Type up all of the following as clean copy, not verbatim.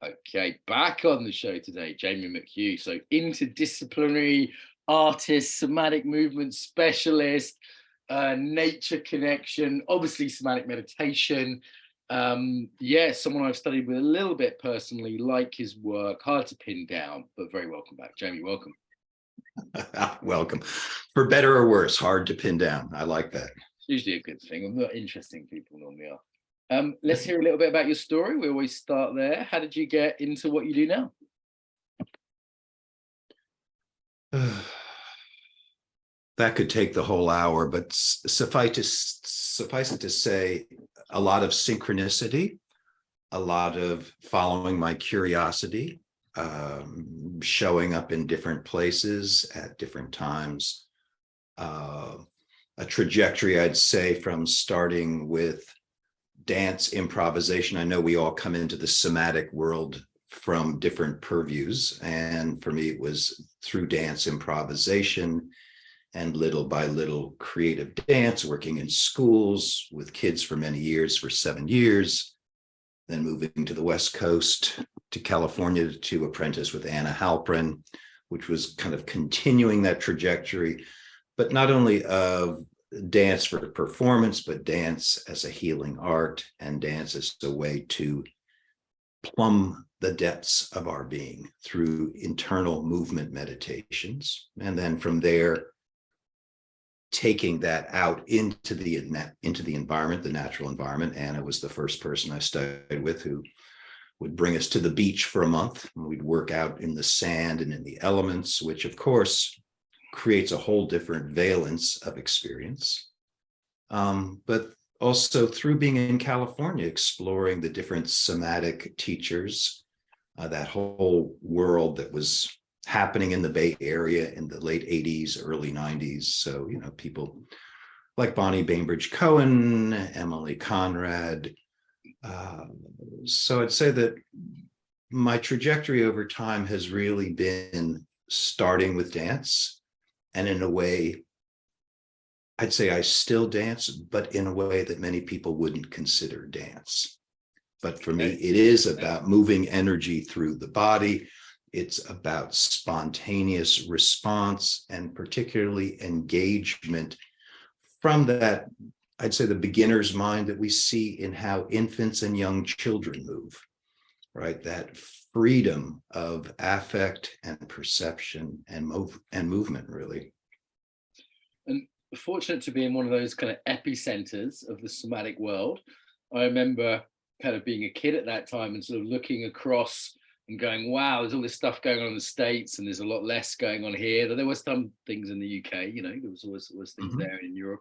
Okay, back on the show today, Jamie McHugh. So interdisciplinary artist, somatic movement specialist, nature connection, obviously somatic meditation. Yeah, someone I've studied with a little bit personally, like his work, hard to pin down, but very welcome back. Jamie, welcome. Welcome. For better or worse, hard to pin down. I like that. It's usually a good thing. I'm not interesting people normally are. Let's hear a little bit about your story. We always start there. How did you get into what you do now? That could take the whole hour, but suffice it to say, a lot of synchronicity, a lot of following my curiosity, showing up in different places at different times, a trajectory, I'd say, from starting with dance improvisation. I know we all come into the somatic world from different purviews, and for me it was through dance improvisation and little by little creative dance, working in schools with kids for many years, for 7 years, then moving to the West Coast to California to apprentice with Halprin, which was kind of continuing that trajectory, but not only of dance for performance, but dance as a healing art and dance as a way to plumb the depths of our being through internal movement meditations. And then from there, taking that out into the environment, the natural environment. Anna was the first person I studied with who would bring us to the beach for a month. And we'd work out in the sand and in the elements, which of course creates a whole different valence of experience. But also through being in California, exploring the different somatic teachers, that whole world that was happening in the Bay Area in the late 80s, early 90s. So, you know, people like Bonnie Bainbridge Cohen, Emilie Conrad. So I'd say that my trajectory over time has really been starting with dance. And in a way, I'd say I still dance, but in a way that many people wouldn't consider dance. But for me, it is about moving energy through the body. It's about spontaneous response and particularly engagement from that, I'd say, the beginner's mind that we see in how infants and young children move, right? That freedom of affect and perception and movement, really. And fortunate to be in one of those kind of epicenters of the somatic world. I remember kind of being a kid at that time and sort of looking across and going, wow, there's all this stuff going on in the States and there's a lot less going on here. There were some things in the UK, you know, there was always things there in Europe.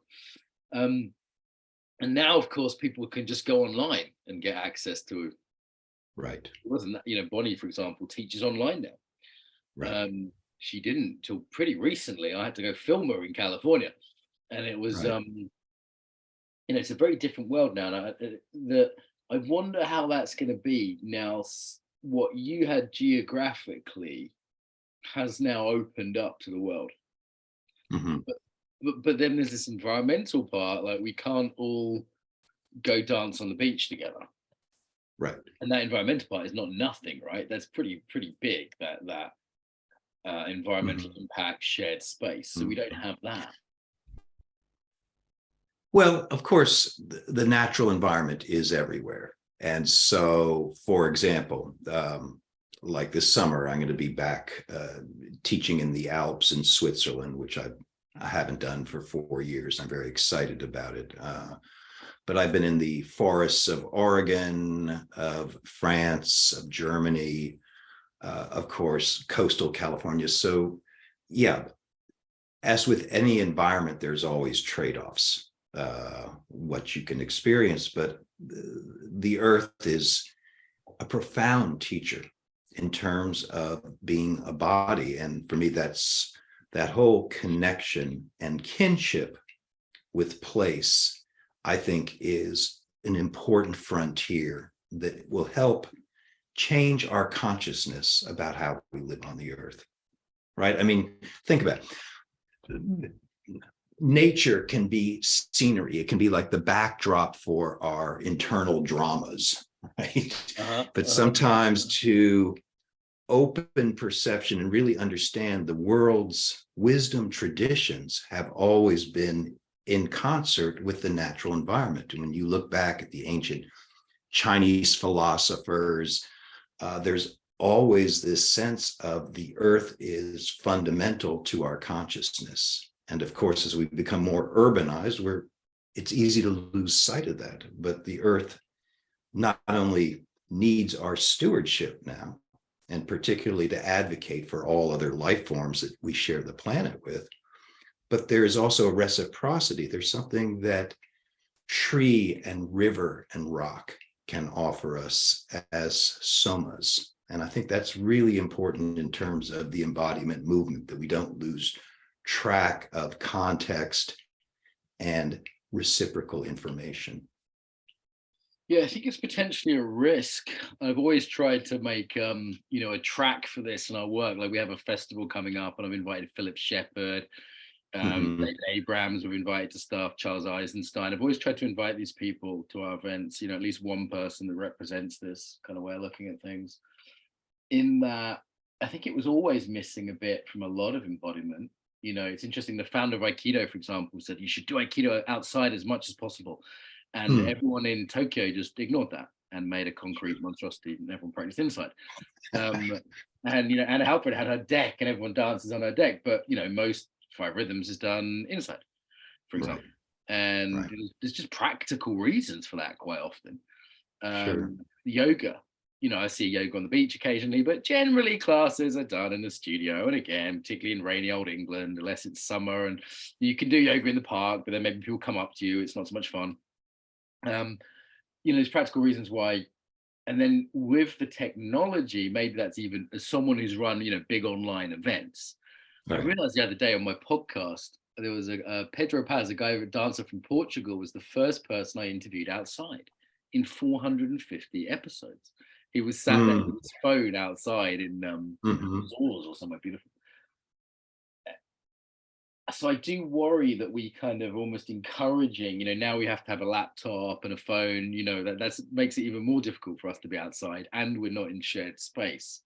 And now, of course, people can just go online and get access to. Right. It wasn't that, you know, Bonnie, for example, teaches online now. Right. She didn't till pretty recently. I had to go film her in California. And it was, Right. you know, it's a very different world now. And I wonder how that's going to be now. What you had geographically has now opened up to the world. Mm-hmm. But then there's this environmental part, like we can't all go dance on the beach together. Right. And that environmental part is not nothing, right? That's pretty big, that environmental impact, shared space. So we don't have that. Well, of course, the natural environment is everywhere. And so, for example, like this summer, I'm going to be back teaching in the Alps in Switzerland, which I haven't done for 4 years. I'm very excited about it. But I've been in the forests of Oregon, of France, of Germany, of course, coastal California. So, yeah, as with any environment, there's always trade-offs, what you can experience. But the earth is a profound teacher in terms of being a body. And for me, that's that whole connection and kinship with place, I think, is an important frontier that will help change our consciousness about how we live on the earth, right? I mean, think about it. Nature can be scenery. It can be like the backdrop for our internal dramas, right? Uh-huh. But Uh-huh. sometimes to open perception and really understand the world's wisdom traditions have always been in concert with the natural environment. And when you look back at the ancient Chinese philosophers, there's always this sense of the earth is fundamental to our consciousness. And of course, as we become more urbanized, it's easy to lose sight of that. But the earth not only needs our stewardship now, and particularly to advocate for all other life forms that we share the planet with, but there is also a reciprocity. There's something that tree and river and rock can offer us as somas. And I think that's really important in terms of the embodiment movement, that we don't lose track of context and reciprocal information. Yeah, I think it's potentially a risk. I've always tried to make a track for this in our work. Like we have a festival coming up, and I've invited Philip Shepherd, Mhm. David Abrams. We've invited to stuff, Charles Eisenstein. I've always tried to invite these people to our events. At least one person that represents this kind of way of looking at things. In that, I think it was always missing a bit from a lot of embodiment. It's interesting. The founder of Aikido, for example, said you should do Aikido outside as much as possible. And Hmm. everyone in Tokyo just ignored that and made a concrete monstrosity, and everyone practiced inside. Um, and Anna Halprin had her deck, and everyone dances on her deck. But most five rhythms is done inside, for Right, example. And right. there's just practical reasons for that quite often. Sure. Yoga, I see yoga on the beach occasionally, but generally classes are done in the studio. And again, particularly in rainy old England, unless it's summer, and you can do yoga in the park, but then maybe people come up to you. It's not so much fun. Um, there's practical reasons why. And then with the technology, maybe that's even as someone who's run, big online events. I Right. realized the other day on my podcast, there was a Pedro Paz, a guy, a dancer from Portugal, was the first person I interviewed outside in 450 episodes. He was sat there with Mm. his phone outside in Mhm. Azores or somewhere beautiful. So I do worry that we kind of almost encouraging, now we have to have a laptop and a phone, that's makes it even more difficult for us to be outside, and we're not in shared space.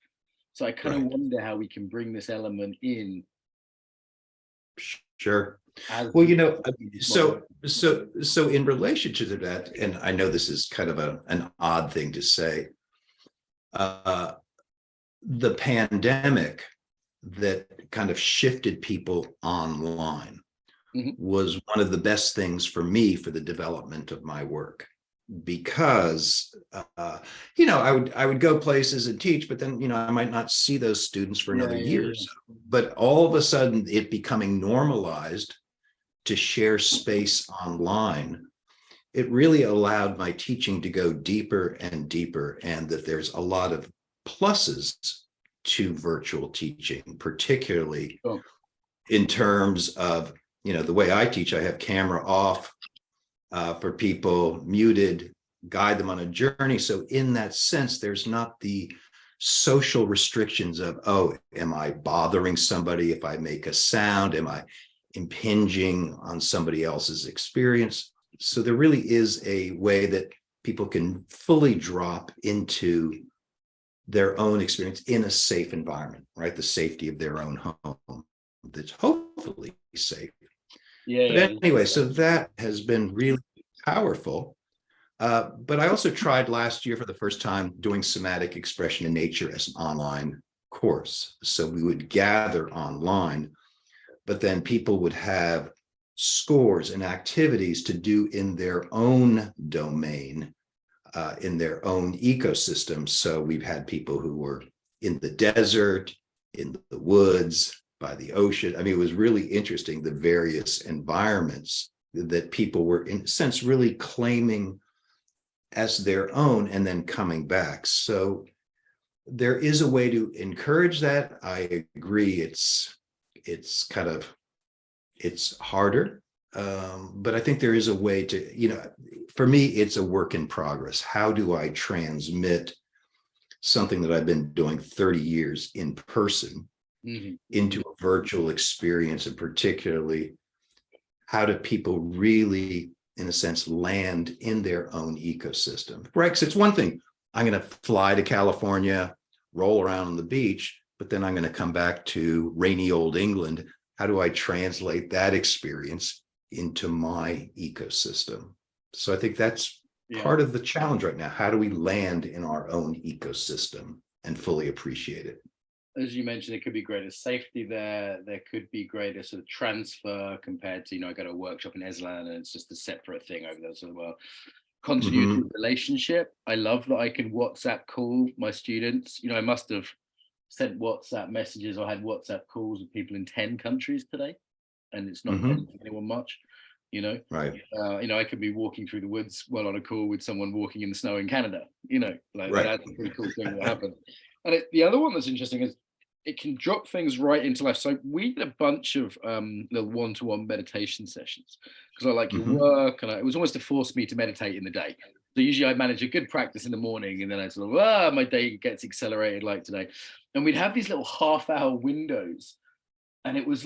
So I kind of Right. wonder how we can bring this element in Sure. as Well, we modern. so in relation to that, and I know this is kind of an odd thing to say, uh, the pandemic that kind of shifted people online Mhm. was one of the best things for me for the development of my work, because I would go places and teach, but then I might not see those students for Yeah, another yeah, year or yeah. so. But all of a sudden, it becoming normalized to share space online, it really allowed my teaching to go deeper and deeper, and that there's a lot of pluses to virtual teaching, particularly Sure. in terms of the way I teach. I have camera off for people, muted, guide them on a journey. So in that sense, there's not the social restrictions of, oh, am I bothering somebody if I make a sound? Am I impinging on somebody else's experience? So there really is a way that people can fully drop into their own experience in a safe environment, right? The safety of their own home that's hopefully safe. Yeah, But yeah. anyway, so that has been really powerful. But I also tried last year for the first time doing somatic expression in nature as an online course. So we would gather online, but then people would have scores and activities to do in their own domain, in their own ecosystem. So we've had people who were in the desert, in the woods, by the ocean. I mean, it was really interesting, the various environments that people were, in a sense, really claiming as their own and then coming back. So there is a way to encourage that. I agree. It's harder. But I think there is a way to, for me, it's a work in progress. How do I transmit something that I've been doing 30 years in person Mhm. into a virtual experience? And particularly, how do people really, in a sense, land in their own ecosystem? Right? Because it's one thing I'm going to fly to California, roll around on the beach, but then I'm going to come back to rainy old England. How do I translate that experience into my ecosystem? So I think that's part of the challenge right now. How do we land in our own ecosystem and fully appreciate it? As you mentioned, there could be greater safety there. There could be greater sort of transfer compared to, I go to a workshop in Eslan and it's just a separate thing over there. So, well, continuity of relationship. I love that I can WhatsApp call my students. I must have sent WhatsApp messages or had WhatsApp calls with people in 10 countries today, and it's not costing anyone much. Right. I could be walking through the woods while on a call with someone walking in the snow in Canada. Right. That's a pretty cool thing that happened. And the other one that's interesting is it can drop things right into life. So we did a bunch of little one-to-one meditation sessions because I like your work, and it was almost to force me to meditate in the day. So usually I manage a good practice in the morning, and then I sort of, my day gets accelerated like today. And we'd have these little half-hour windows, and it was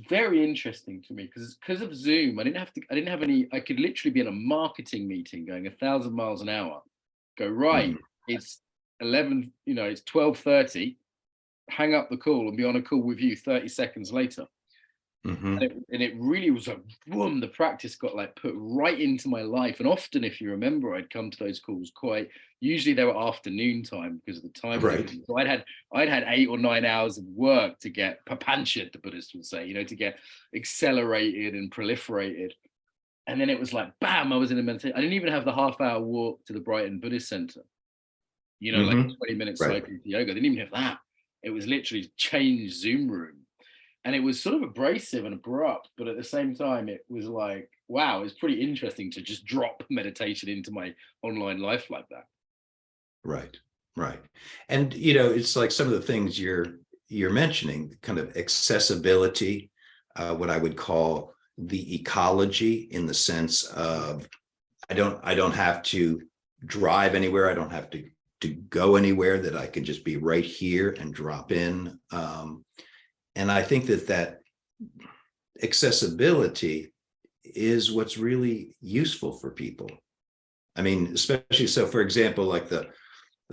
very interesting to me because of Zoom. I didn't have any. I could literally be in a marketing meeting going 1,000 miles an hour. Go right. It's 11. It's 12:30. Hang up the call and be on a call with you 30 seconds later. And it really was like, boom, the practice got put right into my life. And often, if you remember, I'd come to those calls usually they were afternoon time because of the time. Right. So I'd had 8 or 9 hours of work to get papanchit, the Buddhists would say, to get accelerated and proliferated. And then it was like, bam, I was in a meditation. I didn't even have the half-hour walk to the Brighton Buddhist Center, like a 20-minute cycle to yoga. I didn't even have that. It was literally change Zoom room. And it was sort of abrasive and abrupt, but at the same time, it was like, wow, it's pretty interesting to just drop meditation into my online life like that. Right. And, it's like some of the things you're mentioning, kind of accessibility, what I would call the ecology, in the sense of I don't have to drive anywhere. I don't have to go anywhere, that I can just be right here and drop in. And I think that accessibility is what's really useful for people. I mean, especially so, for example, like the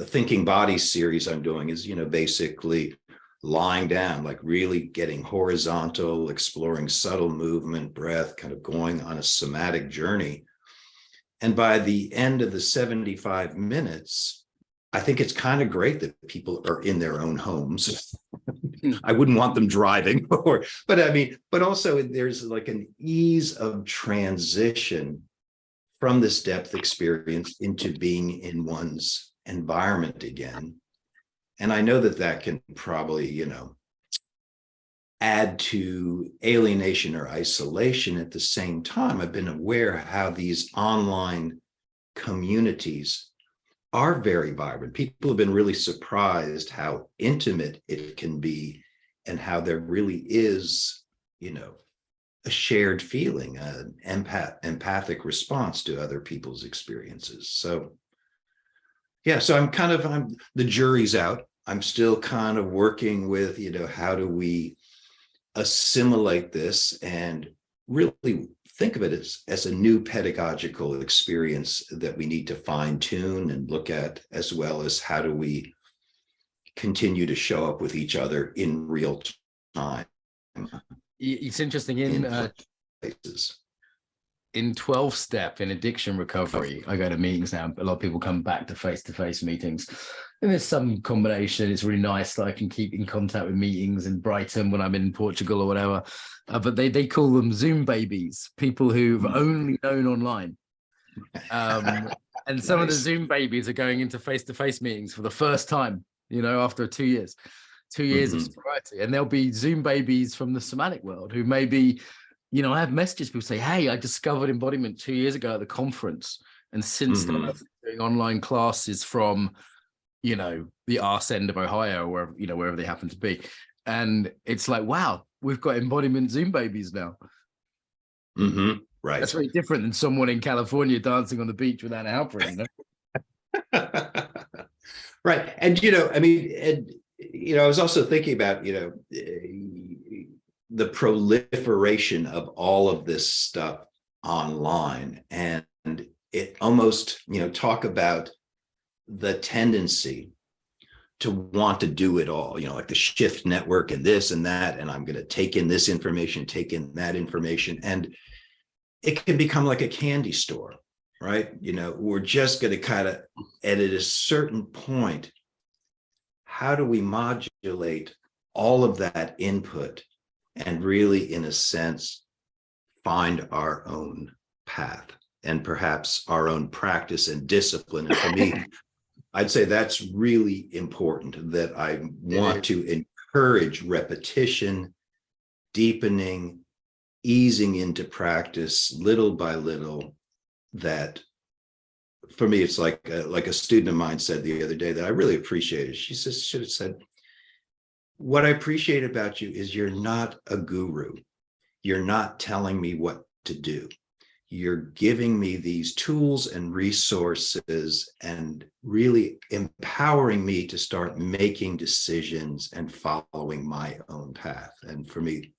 Thinking Bodies series I'm doing is, basically lying down, like really getting horizontal, exploring subtle movement, breath, kind of going on a somatic journey. And by the end of the 75 minutes, I think it's kind of great that people are in their own homes. I wouldn't want them driving, but also there's like an ease of transition from this depth experience into being in one's environment again. And I know that can probably, add to alienation or isolation. At the same time, I've been aware how these online communities are very vibrant. People have been really surprised how intimate it can be, and how there really is, a shared feeling, an empathic response to other people's experiences. So, so I'm the jury's out. I'm still kind of working with, how do we assimilate this and really think of it as a new pedagogical experience that we need to fine tune and look at, as well as how do we continue to show up with each other in real time. It's interesting in places. In 12-step in addiction recovery, I go to meetings now. A lot of people come back to face-to-face meetings, and there's some combination. It's really nice that I can keep in contact with meetings in Brighton when I'm in Portugal or whatever. But they call them Zoom babies, people who've only known online. And some of the Zoom babies are going into face-to-face meetings for the first time, after 2 years. 2 years of sobriety. And there'll be Zoom babies from the somatic world who maybe, I have messages, people say, hey, I discovered Embodiment 2 years ago at the conference. And since then, I've been doing online classes from, the arse end of Ohio, or wherever, wherever they happen to be. And it's like, wow, we've got Embodiment Zoom babies now. Right. That's very different than someone in California dancing on the beach without a Halprin, Right. And, I was also thinking about, the proliferation of all of this stuff online, and it almost, talk about the tendency to want to do it all, like the shift network and this and that, and I'm going to take in this information, take in that information, and it can become like a candy store, right? We're just going to kind of, and at a certain point, how do we modulate all of that input and really, in a sense, find our own path and perhaps our own practice and discipline? And for me, I'd say that's really important, that I want to encourage repetition, deepening, easing into practice little by little. That for me, it's like a student of mine said the other day that I really appreciated. She should have said, what I appreciate about you is you're not a guru. You're not telling me what to do. You're giving me these tools and resources and really empowering me to start making decisions and following my own path. And for me,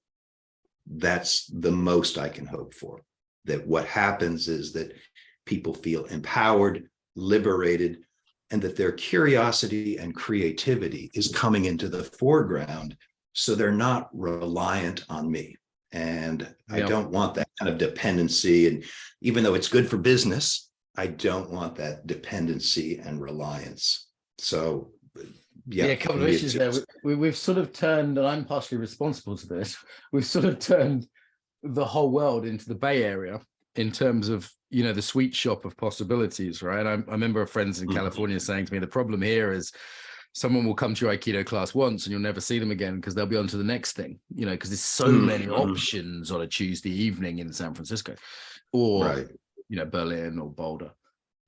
that's the most I can hope for. That what happens is that people feel empowered, liberated, and that their curiosity and creativity is coming into the foreground, so they're not reliant on me. And I don't want that kind of dependency. And even though it's good for business, I don't want that dependency and reliance. So, a couple of issues there. We've sort of turned, and I'm partially responsible to this, we've sort of turned the whole world into the Bay Area in terms of, the sweet shop of possibilities, right? I remember friends in California saying to me, the problem here is someone will come to your Aikido class once and you'll never see them again because they'll be on to the next thing, because there's so many options on a Tuesday evening in San Francisco or, Berlin or Boulder.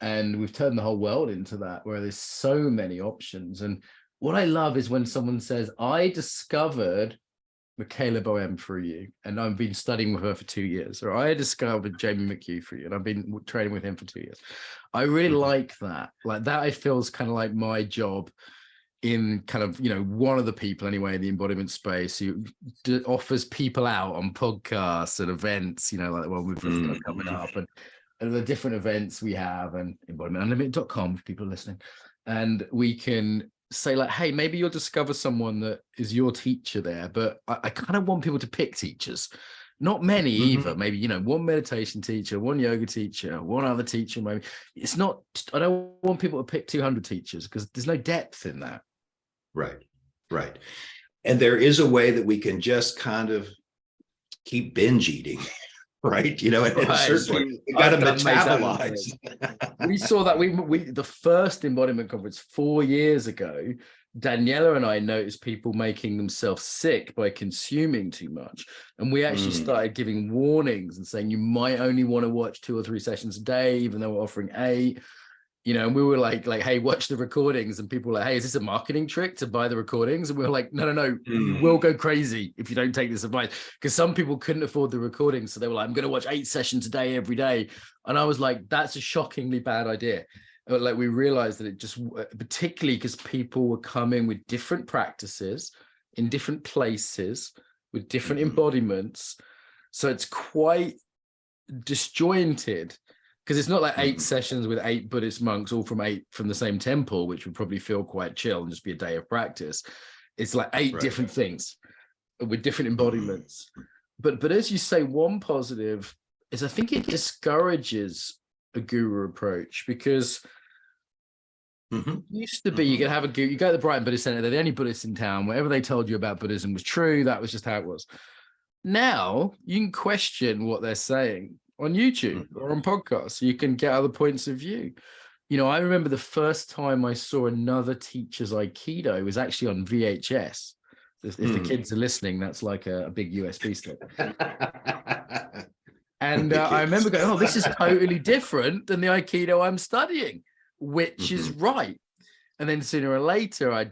And we've turned the whole world into that, where there's so many options. And what I love is when someone says, I discovered Michaela Boehm through you, and I've been studying with her for 2 years, or I discovered Jamie McHugh through you, and I've been training with him for 2 years. I really like that. Like that, I feel is kind of like my job in kind of, one of the people anyway in the embodiment space who offers people out on podcasts and events, like the one we've got coming up, and the different events we have, and embodimentunlimited.com if people are listening. And we can say like, hey, maybe you'll discover someone that is your teacher there, but I kind of want people to pick teachers. Not many either. Maybe, one meditation teacher, one yoga teacher, one other teacher. Maybe it's not, I don't want people to pick 200 teachers because there's no depth in that. Right. And there is a way that we can just kind of keep binge eating, right? At a certain point, you got to metabolize. We saw that we the first embodiment conference 4 years ago, Daniela and I noticed people making themselves sick by consuming too much. And we actually started giving warnings and saying, you might only want to watch 2 or 3 sessions a day, even though we're offering 8. And we were like, hey, watch the recordings. And people were like, hey, is this a marketing trick to buy the recordings? And we were like, no, you will go crazy if you don't take this advice. Because some people couldn't afford the recordings. So they were like, I'm going to watch 8 sessions a day every day. And I was like, that's a shockingly bad idea. Like we realized that it just, particularly because people were coming with different practices in different places with different embodiments. So it's quite disjointed. Because it's not like 8 sessions with 8 Buddhist monks, all from the same temple, which would probably feel quite chill and just be a day of practice. It's like 8 different things with different embodiments. But as you say, one positive is I think it discourages a guru approach, because it used to be you could have a guru, you go to the Brighton Buddhist Center, they're the only Buddhists in town. Whatever they told you about Buddhism was true. That was just how it was. Now you can question what they're saying on YouTube or on podcasts, so you can get other points of view. I remember the first time I saw another teacher's Aikido was actually on VHS. If the kids are listening, that's like a big USB stick. And I remember going, oh, this is totally different than the Aikido I'm studying, which is right. And then sooner or later, I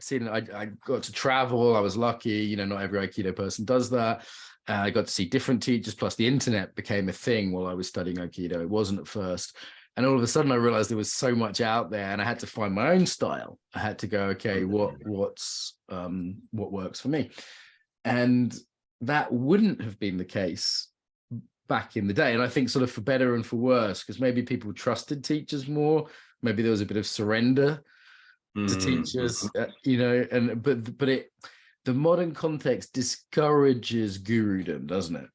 got to travel. I was lucky, not every Aikido person does that. I got to see different teachers, plus the internet became a thing while I was studying Aikido. It wasn't at first. And all of a sudden I realized there was so much out there and I had to find my own style. I had to go, okay, what works for me? And that wouldn't have been the case back in the day. And I think sort of for better and for worse, because maybe people trusted teachers more. Maybe there was a bit of surrender. to teach Mhm. us, and but the modern context discourages gurudom, doesn't it?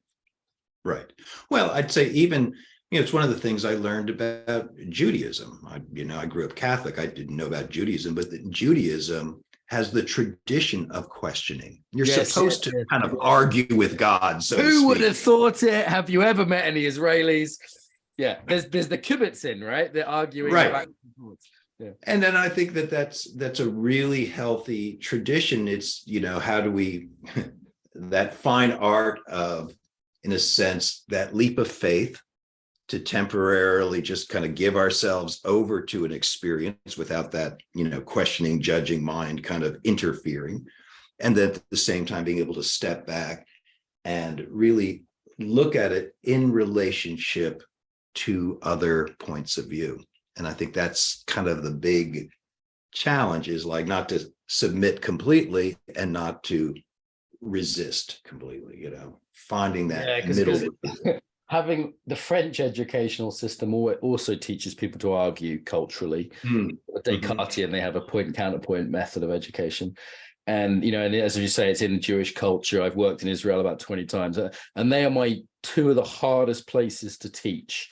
Right. Well, I'd say even, it's one of the things I learned about Judaism. I grew up Catholic. I didn't know about Judaism, but Judaism has the tradition of questioning. You're Yes, supposed to yes, kind of yes. argue with God, so to Who would speak. have thought it? Have you ever met any Israelis? Yeah, there's the kibbutzim, right? They're arguing Right. back and forth. Yeah. And then I think that's a really healthy tradition. It's, how do we, that fine art of, in a sense, that leap of faith to temporarily just kind of give ourselves over to an experience without that, questioning, judging mind kind of interfering. And then at the same time, being able to step back and really look at it in relationship to other points of view. And I think that's kind of the big challenge, is like not to submit completely and not to resist completely, finding that middle. Having the French educational system also teaches people to argue culturally. Descartesian, they have a point counterpoint method of education. And, and as you say, it's in Jewish culture. I've worked in Israel about 20 times, and they are two of the hardest places to teach.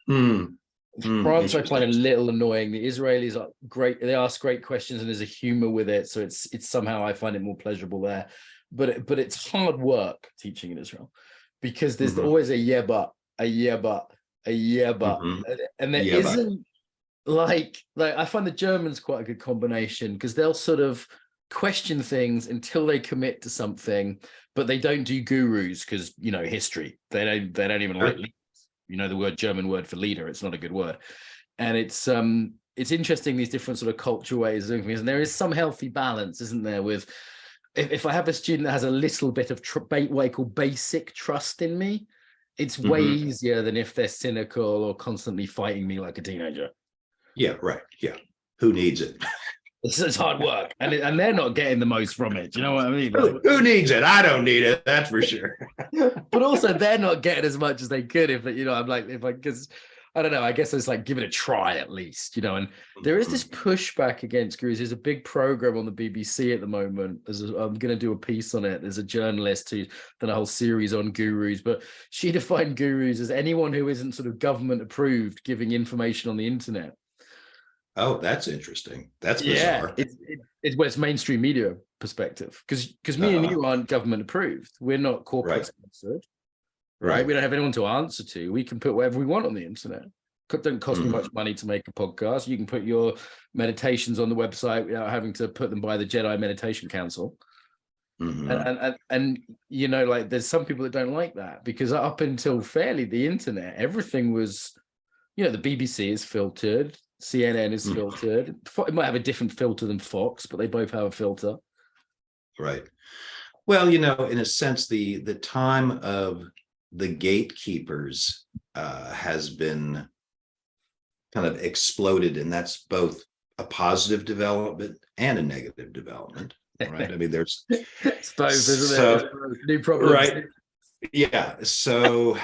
France, I find a little annoying. The Israelis are great. They ask great questions and there's a humor with it. So it's somehow, I find it more pleasurable there. But it's hard work teaching in Israel, because there's always a yeah, but, a yeah, but, a yeah, but. And there isn't like I find the Germans quite a good combination, because they'll sort of question things until they commit to something, but they don't do gurus because, history. They don't even like leaders. The word German word for leader, it's not a good word. And it's interesting, these different sort of cultural ways of doing things. And there is some healthy balance, isn't there, with if I have a student that has a little bit of what I call basic trust in me, it's way easier than if they're cynical or constantly fighting me like a teenager. Yeah, right. Yeah. Who needs it? It's hard work, and they're not getting the most from it. Do you know what I mean? Who needs it? I don't need it. That's for sure. But also, they're not getting as much as they could if I'm like, because I don't know. I guess it's like, give it a try at least, And there is this pushback against gurus. There's a big program on the BBC at the moment. I'm going to do a piece on it. There's a journalist who's done a whole series on gurus, but she defined gurus as anyone who isn't sort of government approved giving information on the internet. Oh, that's interesting. That's bizarre. It's mainstream media perspective, because me and you aren't government approved. We're not corporate sponsored, right? We don't have anyone to answer to. We can put whatever we want on the internet. It don't cost me much money to make a podcast. You can put your meditations on the website without having to put them by the Jedi Meditation Council. And there's some people that don't like that, because up until fairly the internet, everything was, the BBC is filtered. CNN is filtered. It might have a different filter than Fox, but they both have a filter. Right. Well, in a sense, the time of the gatekeepers has been kind of exploded, and that's both a positive development and a negative development. Right. I mean, there's it's both, isn't it? New problems. Right. Yeah. So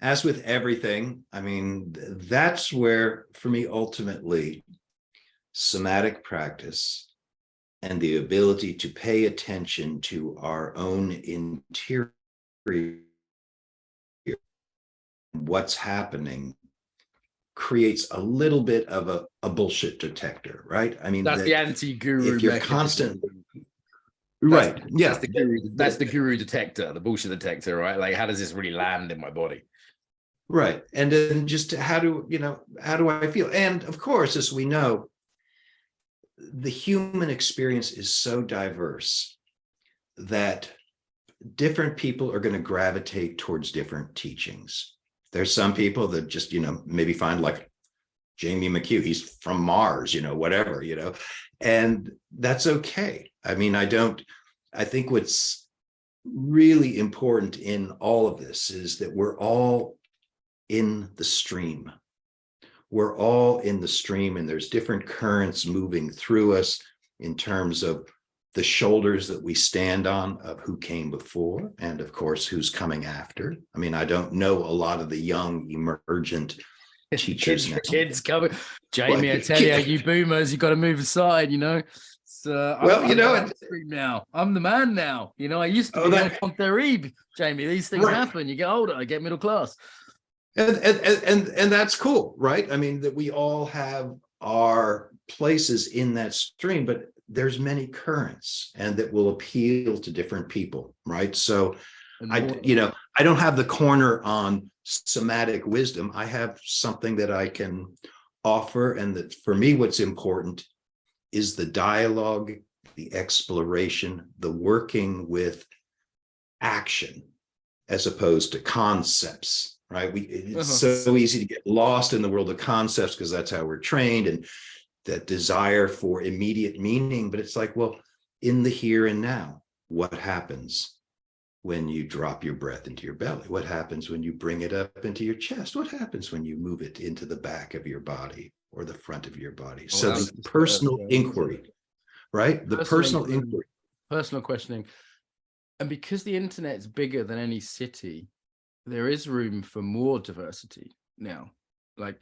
as with everything, I mean, that's where, for me, ultimately, somatic practice and the ability to pay attention to our own interior, what's happening, creates a little bit of a bullshit detector, right? I mean, that's the anti-guru. If you're constant, right? Yeah, that's the guru detector, the bullshit detector, right? Like, how does this really land in my body? Right. And then just how do I feel? And of course, as we know, the human experience is so diverse that different people are going to gravitate towards different teachings. There's some people that just, maybe find like Jamie McHugh, he's from Mars, whatever, and that's okay. I mean, I think what's really important in all of this is that we're all in the stream. We're all in the stream, and there's different currents moving through us in terms of the shoulders that we stand on of who came before, and of course, who's coming after. I mean, I don't know a lot of the young emergent teachers now. Kids coming. Jamie, I tell you boomers, you got to move aside, So well, I'm now. I'm the man now. I used to be on Therib, Jamie. These things happen. You get older, I get middle class. And that's cool, right? I mean, that we all have our places in that stream, but there's many currents and that will appeal to different people, right? So I don't have the corner on somatic wisdom. I have something that I can offer, and that for me, what's important is the dialogue, the exploration, the working with action as opposed to concepts, right? It's so easy to get lost in the world of concepts because that's how we're trained, and that desire for immediate meaning. But it's like, well, in the here and now, what happens when you drop your breath into your belly? What happens when you bring it up into your chest? What happens when you move it into the back of your body or the front of your body? So the personal inquiry, right? The personal inquiry. Personal questioning. And because the internet is bigger than any city, there is room for more diversity now. Like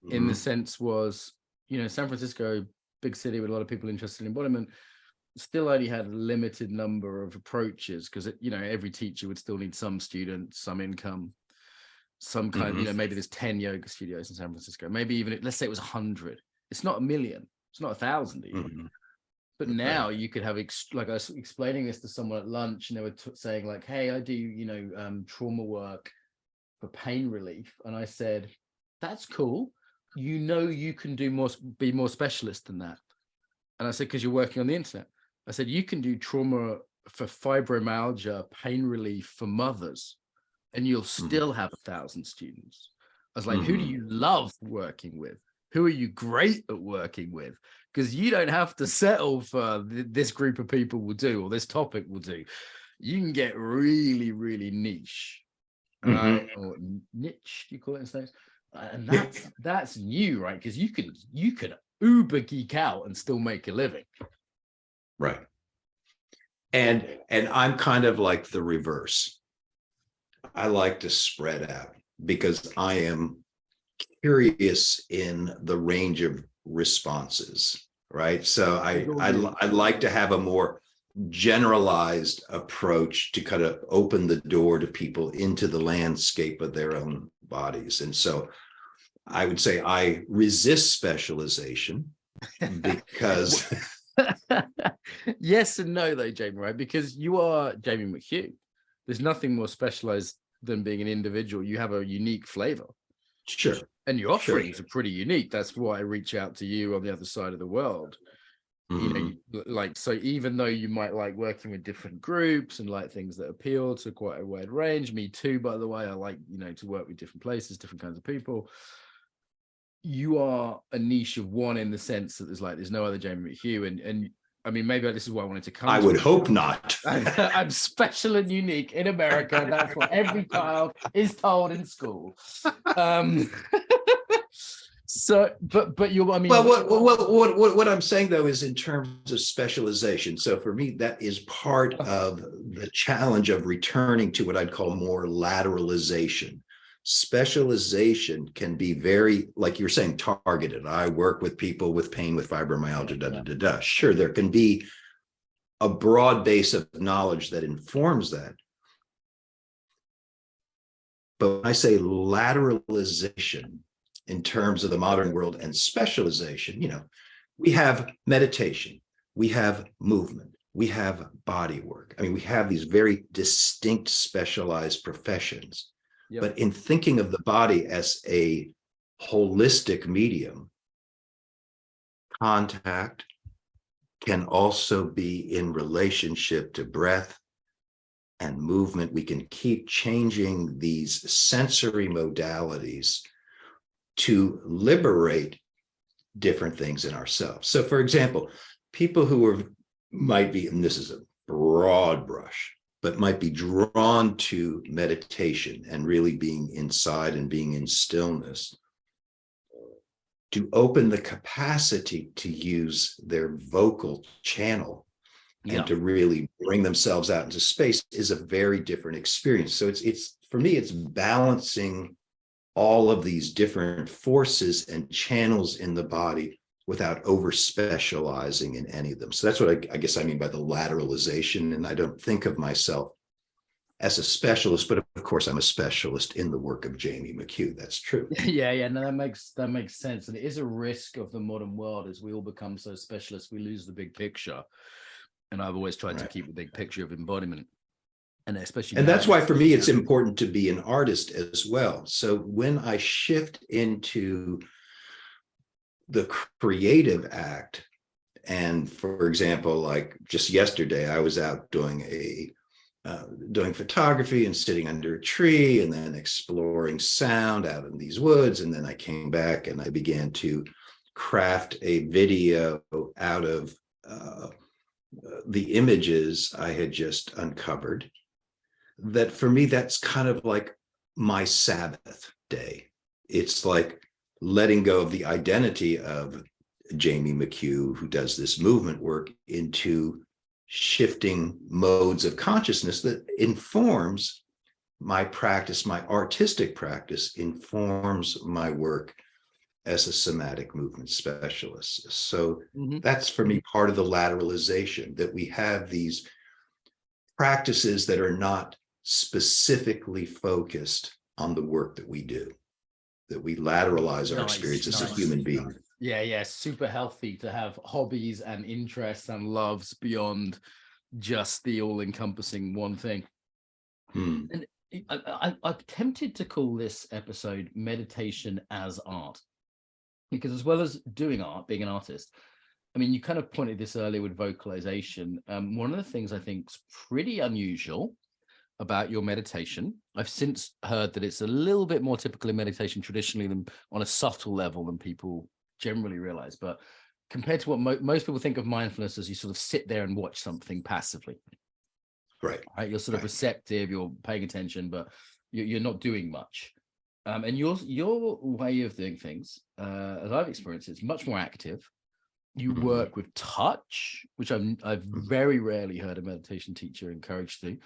in the sense was, San Francisco, big city with a lot of people interested in embodiment, still only had a limited number of approaches because, every teacher would still need some students, some income, some kind of, maybe there's 10 yoga studios in San Francisco. Maybe even, let's say it was 100. It's not 1 million. It's not 1,000 even. But now you could have, like I was explaining this to someone at lunch, and they were saying like, hey, I do, trauma work for pain relief. And I said, that's cool. You can do be more specialist than that. And I said, because you're working on the internet. I said, you can do trauma for fibromyalgia, pain relief for mothers, and you'll still have 1,000 students. I was like, who do you love working with? Who are you great at working with? Because you don't have to settle for this group of people will do, or this topic will do. You can get really, really niche. Or niche, do you call it in States? And that's new, right? Because you can uber geek out and still make a living. Right. And I'm kind of like the reverse. I like to spread out because I am curious in the range of responses, right? So I like to have a more generalized approach to kind of open the door to people into the landscape of their own bodies. And so I would say I resist specialization because yes and no though, Jamie, right? Because you are Jamie McHugh. There's nothing more specialized than being an individual. You have a unique flavor. Sure. And your offerings are pretty unique. That's why I reach out to you on the other side of the world. So even though you might like working with different groups and like things that appeal to quite a wide range, me too, by the way, I like, to work with different places, different kinds of people. You are a niche of one in the sense that there's no other Jamie McHugh. And I mean, maybe this is why I wanted to come. I would hope not. I'm special and unique in America. That's what every child is told in school. So, but you, I mean, well, what I'm saying though is in terms of specialization. So for me, that is part of the challenge of returning to what I'd call more lateralisation. Specialization can be very, like you're saying, targeted. I work with people with pain, with fibromyalgia, Sure, there can be a broad base of knowledge that informs that. But when I say lateralization in terms of the modern world and specialization, we have meditation, we have movement, we have body work. I mean, we have these very distinct specialized professions. Yep. But in thinking of the body as a holistic medium, contact can also be in relationship to breath and movement. We can keep changing these sensory modalities to liberate different things in ourselves. So, for example, people who might be, and this is a broad brush, but might be drawn to meditation and really being inside and being in stillness, to open the capacity to use their vocal channel and to really bring themselves out into space is a very different experience. So it's for me, it's balancing all of these different forces and channels in the body without over specializing in any of them. So that's what I guess I mean by the lateralisation. And I don't think of myself as a specialist, but of course I'm a specialist in the work of Jamie McHugh. That's true. Yeah, no, that makes sense. And it is a risk of the modern world as we all become so specialist, we lose the big picture. And I've always tried to keep the big picture of embodiment. And especially and now, that's why for me it's important to be an artist as well. So when I shift into the creative act, and for example, like just yesterday I was out doing photography and sitting under a tree and then exploring sound out in these woods, and then I came back and I began to craft a video out of the images I had just uncovered. That for me, that's kind of like my Sabbath day. It's like letting go of the identity of Jamie McHugh, who does this movement work, into shifting modes of consciousness that informs my practice. My artistic practice informs my work as a somatic movement specialist. So that's for me part of the lateralisation, that we have these practices that are not specifically focused on the work that we do, that we lateralize our experience as a human being. Yeah, super healthy to have hobbies and interests and loves beyond just the all-encompassing one thing. And I'm tempted to call this episode Meditation as Art, because as well as doing art, being an artist, I mean, you kind of pointed this earlier with vocalization. One of the things I think is pretty unusual about your meditation, I've since heard that it's a little bit more typical in meditation traditionally than on a subtle level than people generally realize. But compared to what most people think of mindfulness as, you sort of sit there and watch something passively. Right. You're sort of receptive, you're paying attention, but you're not doing much. And your way of doing things, as I've experienced, it's much more active. You work with touch, which I've very rarely heard a meditation teacher encourage to.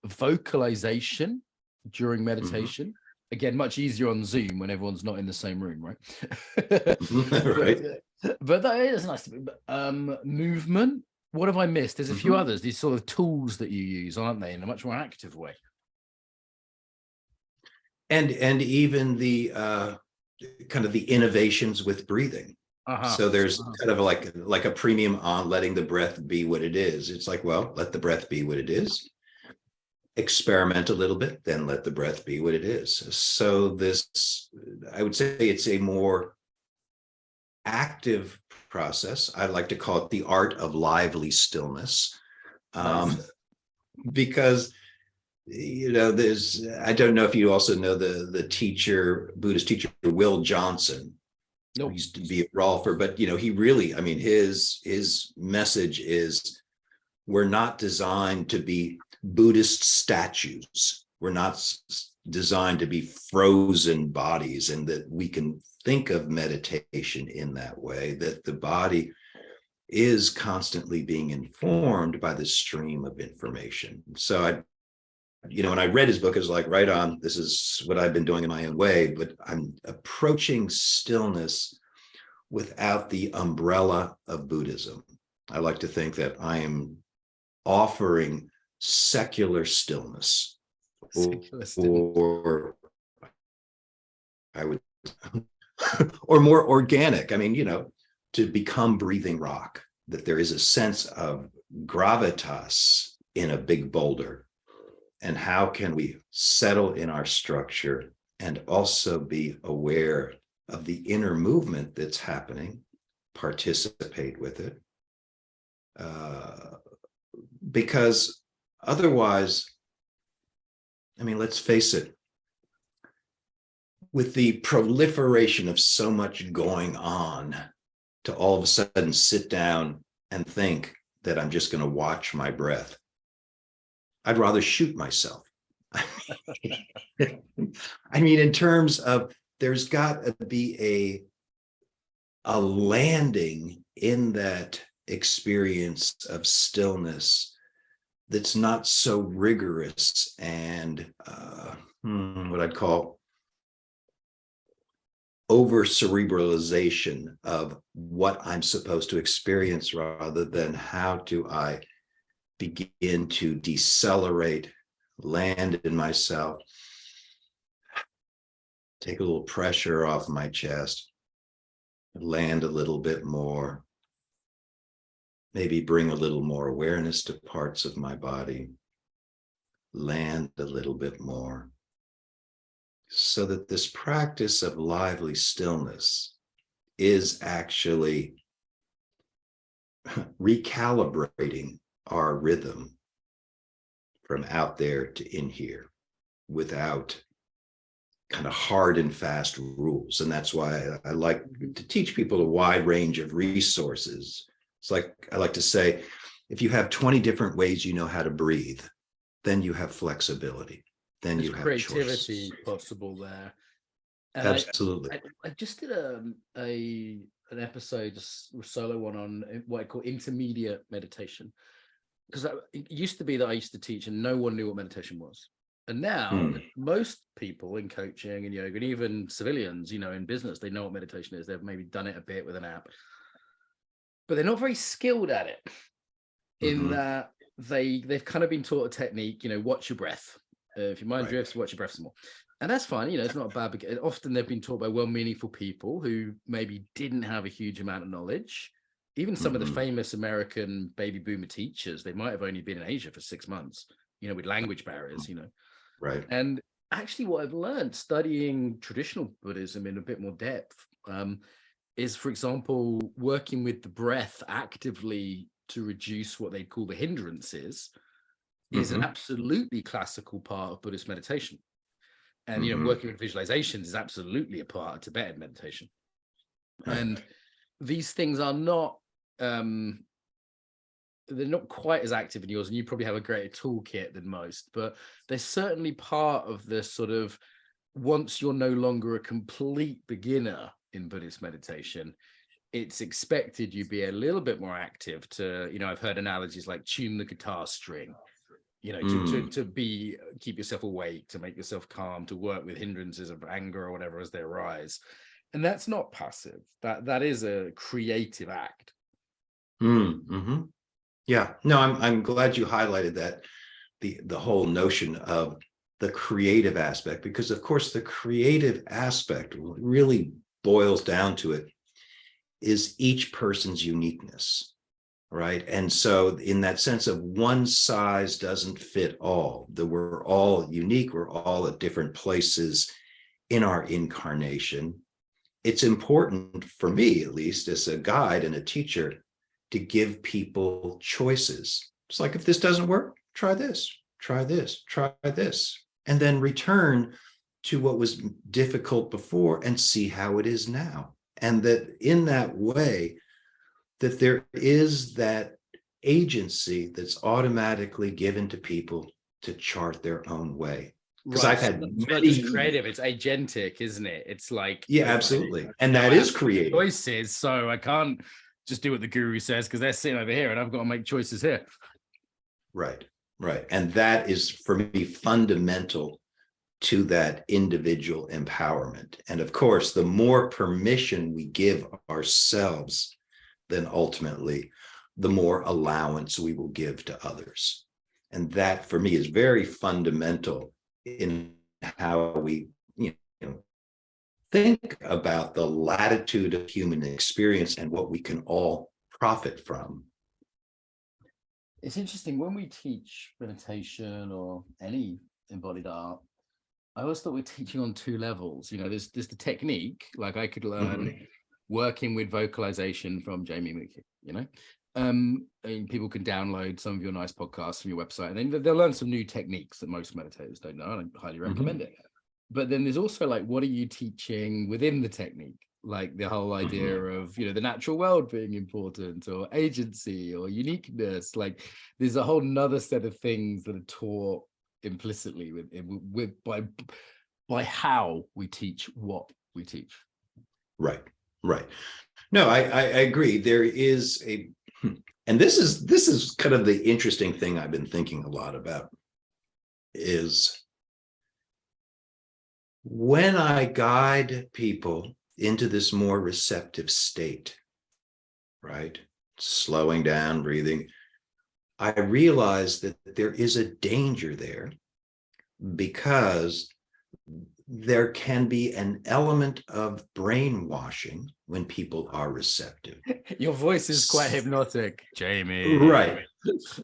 Vocalization during meditation, again, much easier on Zoom when everyone's not in the same room, right? But that is nice to be. Movement, what have I missed? There's a few others, these sort of tools that you use, aren't they, in a much more active way? And even the kind of the innovations with breathing. So there's kind of like a premium on letting the breath be what it is. It's like, well, let the breath be what it is. Experiment a little bit, then let the breath be what it is. So this, I would say it's a more active process. I like to call it the art of lively stillness. Because, you know, there's, I don't know if you also know the teacher, Buddhist teacher, Will Johnson. Nope. He used to be at Rolfer, but, you know, he really, I mean, his message is, we're not designed to be Buddhist statues. We're not designed to be frozen bodies, and that we can think of meditation in that way, that the body is constantly being informed by the stream of information. So when I read his book, it was like, right on, this is what I've been doing in my own way, but I'm approaching stillness without the umbrella of Buddhism. I like to think that I am offering secular stillness, or I would, or more organic. I mean, you know, to become breathing rock, that there is a sense of gravitas in a big boulder. And how can we settle in our structure and also be aware of the inner movement that's happening, participate with it? Because otherwise, I mean, let's face it, with the proliferation of so much going on, to all of a sudden sit down and think that I'm just going to watch my breath, I'd rather shoot myself. I mean, in terms of, there's got to be a landing in that experience of stillness that's not so rigorous and what I'd call over cerebralization of what I'm supposed to experience rather than how do I begin to decelerate, land in myself, take a little pressure off my chest, land a little bit more, maybe bring a little more awareness to parts of my body, land a little bit more, so that this practice of lively stillness is actually recalibrating our rhythm from out there to in here without kind of hard and fast rules. And that's why I like to teach people a wide range of resources. It's like I like to say, if you have 20 different ways you know how to breathe, then you have flexibility. Then There's you have creativity choice. possible there. And Absolutely. I just did an episode, a solo one on what I call intermediate meditation, because it used to be that I used to teach and no one knew what meditation was. And now most people in coaching and yoga, and even civilians, in business, they know what meditation is. They've maybe done it a bit with an app, but they're not very skilled at it. In that they've kind of been taught a technique, watch your breath. If your mind drifts, watch your breath some more. And that's fine, it's not a bad. Often they've been taught by well-meaningful people who maybe didn't have a huge amount of knowledge. Even some of the famous American baby boomer teachers, they might have only been in Asia for 6 months, with language barriers, Right. And actually what I've learned studying traditional Buddhism in a bit more depth is, for example, working with the breath actively to reduce what they call the hindrances is an absolutely classical part of Buddhist meditation. And working with visualizations is absolutely a part of Tibetan meditation. Right. And these things are not they're not quite as active in yours, and you probably have a greater toolkit than most, but they're certainly part of the sort of, once you're no longer a complete beginner in Buddhist meditation, it's expected you be a little bit more active to, I've heard analogies like tune the guitar string, to keep yourself awake, to make yourself calm, to work with hindrances of anger or whatever as they arise. And that's not passive. That is a creative act. Yeah, no, I'm glad you highlighted that, the whole notion of the creative aspect, because of course the creative aspect really boils down to it is each person's uniqueness, right? And so in that sense of one size doesn't fit all, that we're all unique, we're all at different places in our incarnation. It's important for me, at least as a guide and a teacher, to give people choices. It's like, if this doesn't work, try this, try this, try this, and then return to what was difficult before and see how it is now. And that in that way, that there is that agency that's automatically given to people to chart their own way. Because I've had it's not just creative, it's agentic, isn't it? It's like, yeah, absolutely. And that is creative choices. So I can't just do what the guru says because they're sitting over here and I've got to make choices here. Right. And that is, for me, fundamental to that individual empowerment. And of course, the more permission we give ourselves, then ultimately, the more allowance we will give to others. And that, for me, is very fundamental in how we, think about the latitude of human experience and what we can all profit from. It's interesting when we teach meditation or any embodied art, I always thought we're teaching on two levels. There's the technique, like I could learn working with vocalization from Jamie McHugh, and people can download some of your nice podcasts from your website, and then they'll learn some new techniques that most meditators don't know, and I highly recommend it. But then there's also like, what are you teaching within the technique? Like the whole idea of, the natural world being important, or agency or uniqueness. Like there's a whole nother set of things that are taught implicitly by how we teach what we teach. Right. No, I agree. There is and this is kind of the interesting thing I've been thinking a lot about, is when I guide people into this more receptive state, right? Slowing down, breathing. I realized that there is a danger there because there can be an element of brainwashing when people are receptive. Your voice is quite hypnotic, Jamie. Right.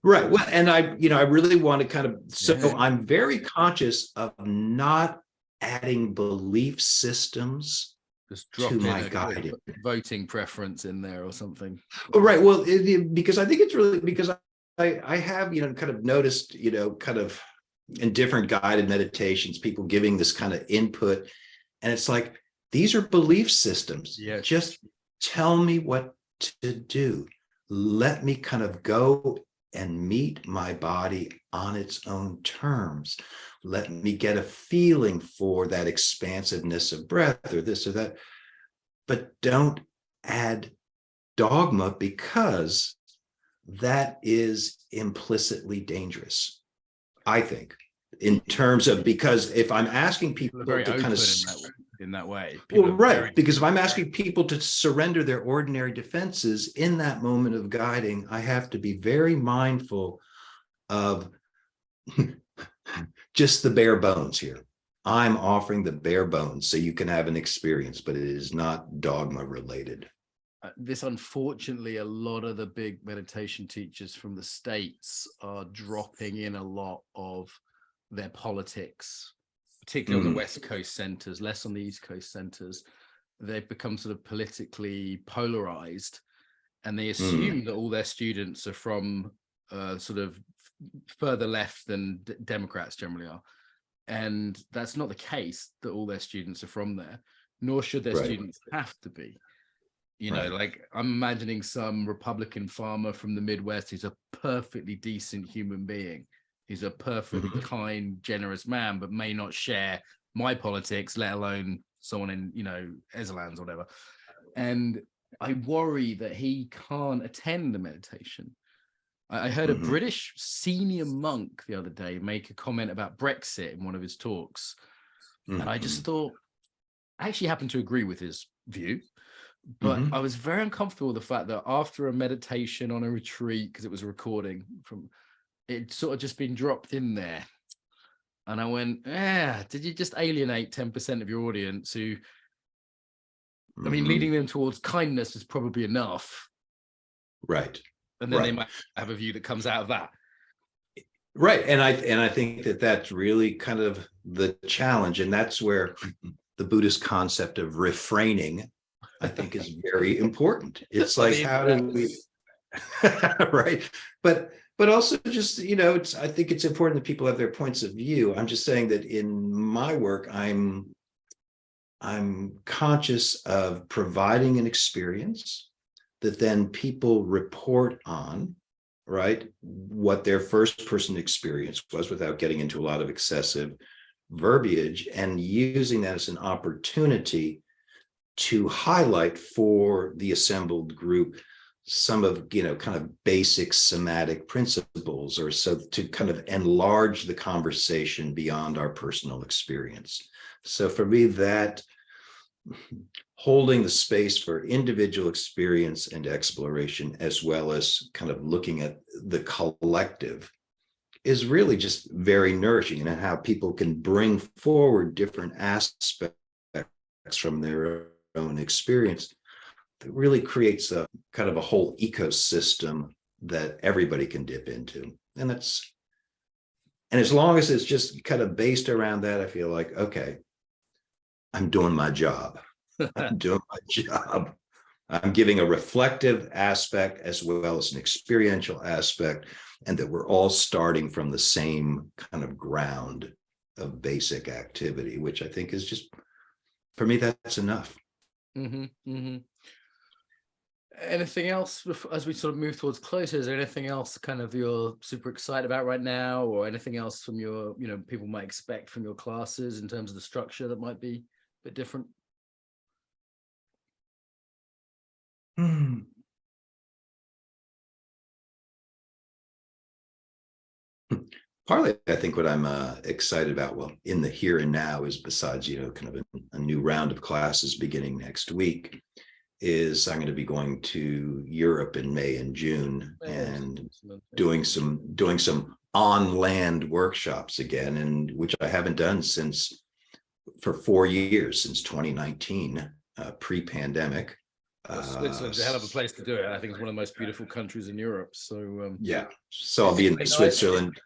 Right. Well, and I really want to kind of, so I'm very conscious of not adding belief systems just drop to in my a guiding. voting preference in there or something. Right. Well, because I think it's really because I have, kind of noticed, kind of in different guided meditations, people giving this kind of input. And it's like, these are belief systems. Yes. Just tell me what to do. Let me kind of go and meet my body on its own terms. Let me get a feeling for that expansiveness of breath or this or that. But don't add dogma, because that is implicitly dangerous, I think, in terms of, because if I'm asking people very to kind of in that way, well, right, because if I'm asking people to surrender their ordinary defenses in that moment of guiding, I have to be very mindful of just the bare bones here. I'm offering the bare bones so you can have an experience, but it is not dogma related. This, unfortunately, a lot of the big meditation teachers from the States are dropping in a lot of their politics, particularly on the West Coast centers, less on the East Coast centers. They've become sort of politically polarized, and they assume that all their students are from sort of further left than Democrats generally are. And that's not the case, that all their students are from there, nor should their students have to be. Like, I'm imagining some Republican farmer from the Midwest who's a perfectly decent human being. He's a perfectly kind, generous man, but may not share my politics, let alone someone in, Eslands or whatever. And I worry that he can't attend the meditation. I heard a British senior monk the other day make a comment about Brexit in one of his talks. And I just thought, I actually happen to agree with his view. But I was very uncomfortable with the fact that after a meditation on a retreat, because it was a recording from, it sort of just been dropped in there. And I went, did you just alienate 10% of your audience who, I mean, leading them towards kindness is probably enough. Right. And then they might have a view that comes out of that. Right. And I think that that's really kind of the challenge. And that's where the Buddhist concept of refraining, I think, is very important. It's like, how do we, right? But also just, I think it's important that people have their points of view. I'm just saying that in my work, I'm conscious of providing an experience that then people report on, right? What their first person experience was, without getting into a lot of excessive verbiage, and using that as an opportunity to highlight for the assembled group some of, kind of basic somatic principles, or so to kind of enlarge the conversation beyond our personal experience. So for me, that holding the space for individual experience and exploration, as well as kind of looking at the collective, is really just very nourishing, and how people can bring forward different aspects from their own experience that really creates a kind of a whole ecosystem that everybody can dip into. And as long as it's just kind of based around that, I feel like, okay, I'm doing my job. I'm doing my job. I'm giving a reflective aspect as well as an experiential aspect, and that we're all starting from the same kind of ground of basic activity, which I think is just, for me, that's enough. Anything else as we sort of move towards closure? Is there anything else kind of you're super excited about right now, or anything else from your, people might expect from your classes in terms of the structure that might be a bit different? partly, I think what I'm excited about, well, in the here and now, is besides, kind of a new round of classes beginning next week, is I'm going to be going to Europe in May and June and doing some on land workshops again, and which I haven't done for 4 years, since 2019, pre-pandemic. Switzerland's a hell of a place to do it. I think it's one of the most beautiful countries in Europe. So yeah, so I'll be in Switzerland.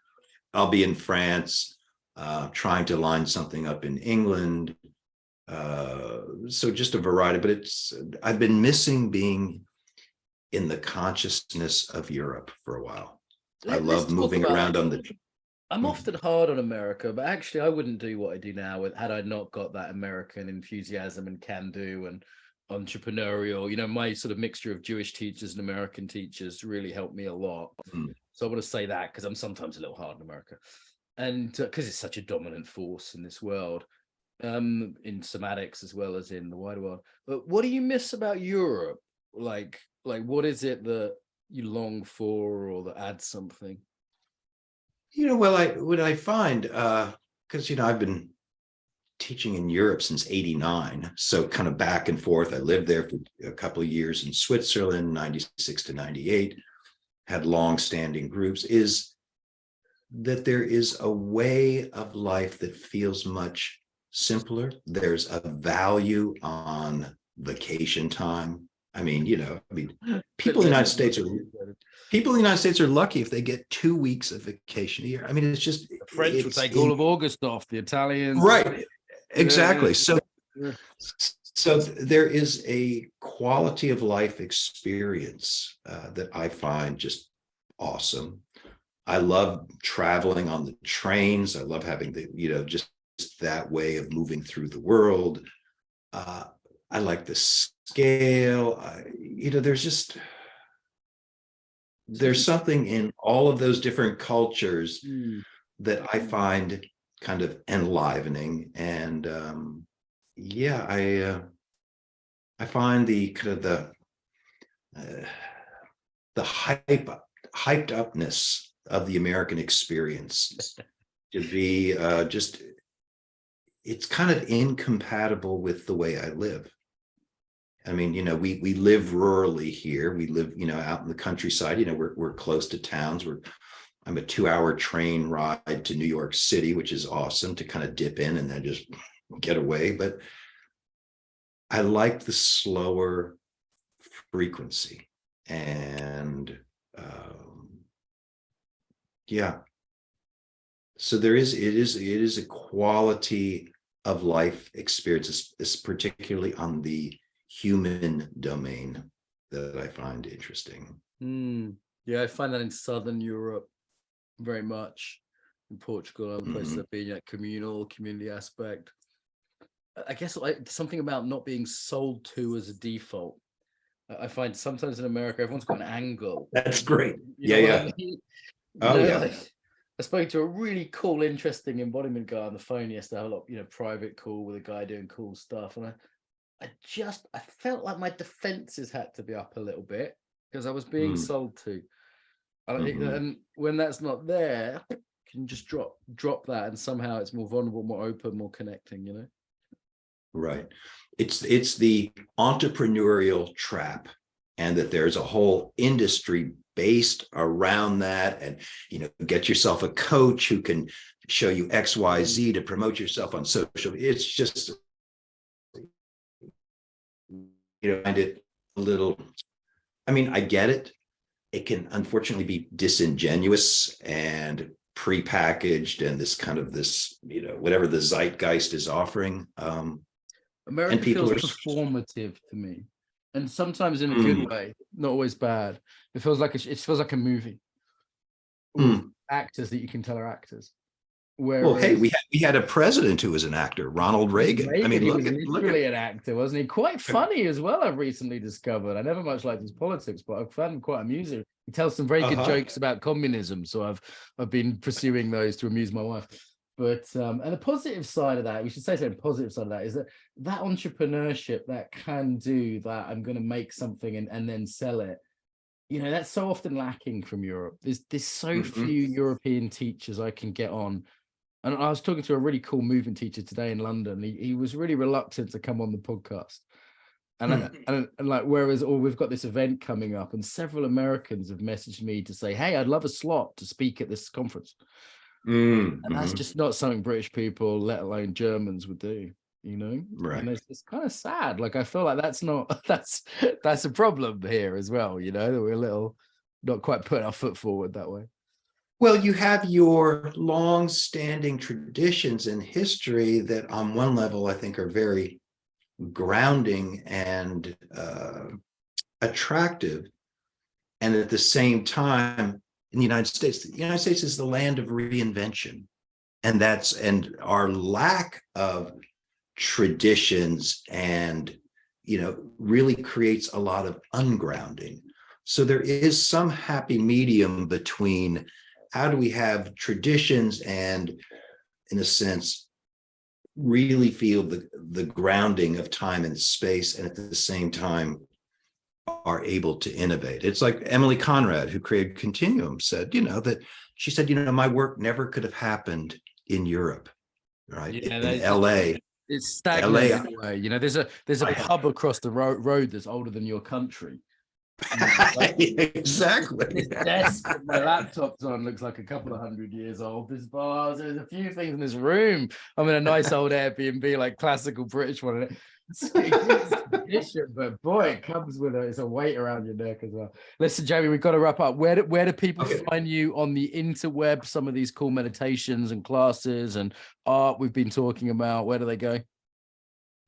I'll be in France, trying to line something up in England. So just a variety, but I've been missing being in the consciousness of Europe for a while. I love moving around on the. I'm often hard on America, but actually I wouldn't do what I do now had I not got that American enthusiasm and can do and entrepreneurial. My sort of mixture of Jewish teachers and American teachers really helped me a lot. So I want to say that because I'm sometimes a little hard on America, and because it's such a dominant force in this world, in somatics as well as in the wider world. But what do you miss about Europe? Like what is it that you long for, or that adds something? What I find, because I've been teaching in Europe since '89, so kind of back and forth. I lived there for a couple of years in Switzerland, '96 to '98, had long-standing groups, is that there is a way of life that feels much simpler. There's a value on vacation time. People in the United States are lucky if they get 2 weeks of vacation a year. It's just the French will take all of August off. The Italians, right? Exactly. So there is a quality of life experience that I find just awesome. I love traveling on the trains. I love having just that way of moving through the world. I like the scale. There's something in all of those different cultures that I find kind of enlivening. And I find the kind of the hyped upness of the American experience to be it's kind of incompatible with the way I live. We live rurally here. We live, out in the countryside. We're close to towns. I'm a 2-hour train ride to New York City, which is awesome to kind of dip in and then just get away. But I like the slower frequency, and so it is a quality of life experience, is particularly on the human domain, that I find interesting. Yeah, I find that in Southern Europe very much. In Portugal, other places I've been, community aspect. I guess something about not being sold to as a default. I find sometimes in America, everyone's got an angle. That's great. I mean? I spoke to a really cool, interesting embodiment guy on the phone yesterday. I had a lot, private call with a guy doing cool stuff, and I felt like my defenses had to be up a little bit because I was being sold to. And when that's not there, you can just drop that, and somehow it's more vulnerable, more open, more connecting. Right. It's the entrepreneurial trap, and that there's a whole industry based around that, and get yourself a coach who can show you XYZ to promote yourself on social. It's just find it a little, I get it. It can unfortunately be disingenuous and prepackaged, and this whatever the zeitgeist is offering. America feels performative to me, and sometimes in a good way, not always bad. It feels like a movie with actors that you can tell are actors. Well, hey, we had a president who was an actor, Ronald Reagan. He was literally an actor, wasn't he? Quite funny as well, I've recently discovered. I never much liked his politics, but I found him quite amusing. He tells some very good jokes about communism, so I've been pursuing those to amuse my wife. But and the positive side of that, we should say something positive side of that, is that entrepreneurship, that can do that, I'm going to make something and then sell it. you know, that's so often lacking from Europe. There's so few European teachers I can get on. And I was talking to a really cool movement teacher today in London. He was really reluctant to come on the podcast. And like, whereas, we've got this event coming up, and several Americans have messaged me to say, hey, I'd love a slot to speak at this conference. And that's just not something British people, let alone Germans, would do, you know? Right. And it's kind of sad. Like, I feel like that's a problem here as well, you know, that we're not quite putting our foot forward that way. Well, you have your long-standing traditions in history that on one level I think are very grounding and attractive. And at the same time, in the United States is the land of reinvention. And our lack of traditions and, you know, really creates a lot of ungrounding. So there is some happy medium between how do we have traditions and, in a sense, really feel the grounding of time and space, and at the same time are able to innovate. It's like Emilie Conrad, who created Continuum, said, you know, that she said, you know, my work never could have happened in Europe, right? Yeah, in LA. It's stagnant in a way. You know, there's a pub across the road that's older than your country. Exactly. This desk that my laptop's on looks like a couple of 100 years old. There's bars, there's a few things in this room. I'm in a nice old Airbnb, like classical British one. And it's tradition, but boy, it comes with it's a weight around your neck as well. Listen, Jamie, we've got to wrap up. Where do people find you on the interweb? Some of these cool meditations and classes and art we've been talking about. Where do they go?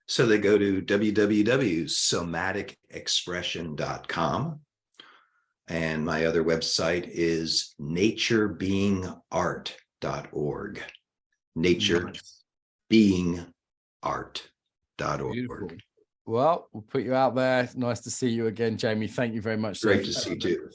So they go to www.somatic-expression.com. And my other website is naturebeingart.org. Naturebeingart.org. Beautiful. Well, we'll put you out there. Nice to see you again, Jamie. Thank you very much. Great to see you too.